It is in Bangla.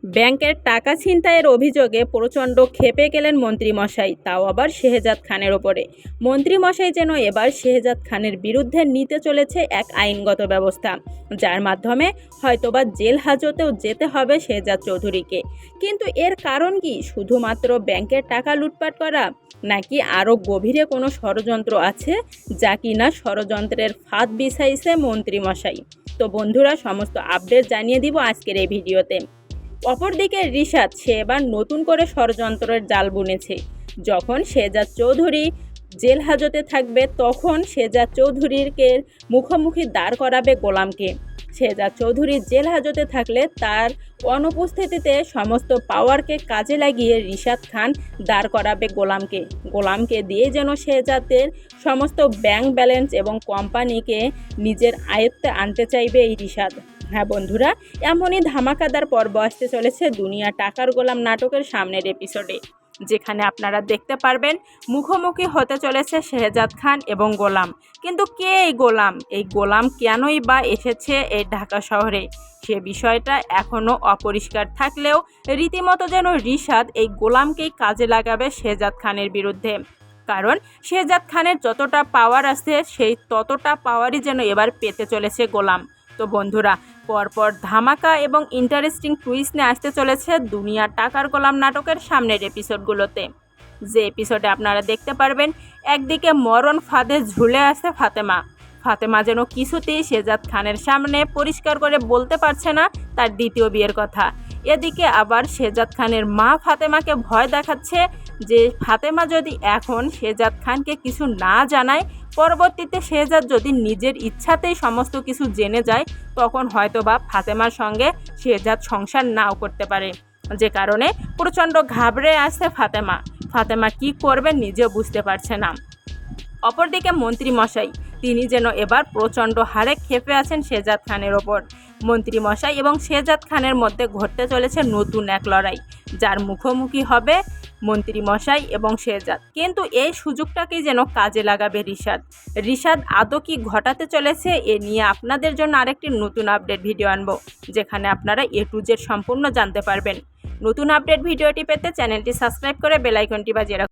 ব্যাংকের টাকা ছিনতাইয়ের অভিযোগে প্রচণ্ড ক্ষেপে গেলেন মন্ত্রীমশাই, তাও আবার শেহজাদ খানের ওপরে। মন্ত্রীমশাই যেন এবার শেহজাদ খানের বিরুদ্ধে নিতে চলেছে এক আইনগত ব্যবস্থা, যার মাধ্যমে হয়তোবা জেল হাজতেও যেতে হবে শেহজাদ চৌধুরীকে। কিন্তু এর কারণ কি শুধুমাত্র ব্যাংকের টাকা লুটপাট করা, নাকি আরও গভীরে কোনো ষড়যন্ত্র আছে, যা কিনা ষড়যন্ত্রের ফাঁদ বিছাইছে মন্ত্রীমশাই? তো বন্ধুরা, সমস্ত আপডেট জানিয়ে দিব আজকের এই ভিডিওতে। অপরদিকে রিশাদ, সে এবার নতুন করে ষড়যন্ত্রের জাল বুনেছে। যখন শেহজাদ চৌধুরী জেল হাজতে থাকবে, তখন শেহজাদ চৌধুরীকে মুখোমুখি দাঁড় করাবে গোলামকে। শেহজাদ চৌধুরী জেল হাজতে থাকলে তার অনুপস্থিতিতে সমস্ত পাওয়ারকে কাজে লাগিয়ে রিশাদ খান দাঁড় করাবে গোলামকে। গোলামকে দিয়ে যেন শেহজাদের সমস্ত ব্যাংক ব্যালেন্স এবং কোম্পানিকে নিজের আয়ত্তে আনতে চাইবে এই রিশাদ। হ্যাঁ বন্ধুরা, এমনই ধামাকাদার পর্ব আসতে চলেছে দুনিয়া টাকার গোলাম নাটকের সামনের এপিসোডে, যেখানে আপনারা দেখতে পারবেন মুখোমুখি হতে চলেছে শেহজাদ খান এবং গোলাম। কিন্তু কে এই গোলাম? এই গোলাম কেনই বা এসেছে এই ঢাকা শহরে, সে বিষয়টা এখনও অপরিষ্কার থাকলেও রীতিমতো যেন রিশাদ এই গোলামকেই কাজে লাগাবে শেহজাদ খানের বিরুদ্ধে। কারণ শেহজাদ খানের যতটা পাওয়ার আছে, সেই ততটা পাওয়ারই যেন এবার পেতে চলেছে গোলাম। তো বন্ধুরা, পরপর ধামাকা এবং ইন্টারেস্টিং টুইস্ট নিয়ে আসতে চলেছে দুনিয়া টাকার গোলাম নাটকের সামনের এপিসোডগুলোতে, যে এপিসোডে আপনারা দেখতে পারবেন একদিকে মরণ ফাঁদে ঝুলে আছে ফাতেমা যেন কিছুতেই শেহজাদ খানের সামনে পরিষ্কার করে বলতে পারছে না তার দ্বিতীয় বিয়ের কথা। এদিকে আবার শেহজাদ খানের মা ফাতেমাকে ভয় দেখাচ্ছে যে ফাতেমা যদি এখন শেহজাদ খানকে কিছু না জানায়, পরবর্তীতে শেহজাদ যদি নিজের ইচ্ছাতেই সমস্ত কিছু জেনে যায়, তখন হয়তোবা ফাতেমার সঙ্গে শেহজাদ সংসার নাও করতে পারে। যে কারণে প্রচণ্ড ঘাবড়ে আসছে ফাতেমা কি করবে নিজেও বুঝতে পারছে না। অপরদিকে মন্ত্রীমশাই, তিনি যেন এবার প্রচণ্ড হারে ক্ষেপে আছেন শেহজাদ খানের ওপর। মন্ত্রীমশাই এবং শেহজাদ খানের মধ্যে ঘটতে চলেছে নতুন এক লড়াই, যার মুখোমুখি হবে মন্ত্রীমশাই এবং শেহজাদ। কিন্তু এই সুযোগটাকেই যেন কাজে লাগাবে রিশাদ আদৌ কি ঘটাতে চলেছে, এ নিয়ে আপনাদের জন্য আরেকটি নতুন আপডেট ভিডিও আনবো, যেখানে আপনারা A to Z সম্পূর্ণ জানতে পারবেন। নতুন আপডেট ভিডিওটি পেতে চ্যানেলটি সাবস্ক্রাইব করে বেল আইকনটি বাজিয়ে রাখুন।